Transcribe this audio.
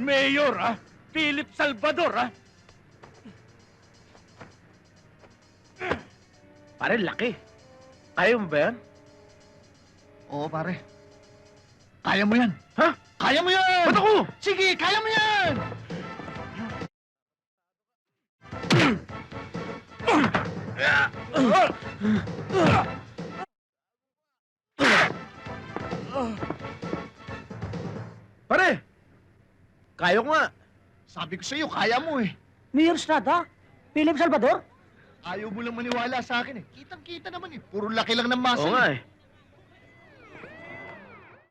Mayor, Philip Salvador, Pare, laki. Kaya mo ba yan? Oo, pare. Kaya mo yan. Ha? Kaya mo yan! Ba't ako? Sige, kaya mo yan! Pare! Kaya ko nga. Sabi ko sa'yo, kaya mo eh. Mayor Estrada? Philip Salvador? Ayaw mo lang maniwala sa akin eh. Kitang-kita naman eh. Puro laki lang ng muscle. Oo nga eh.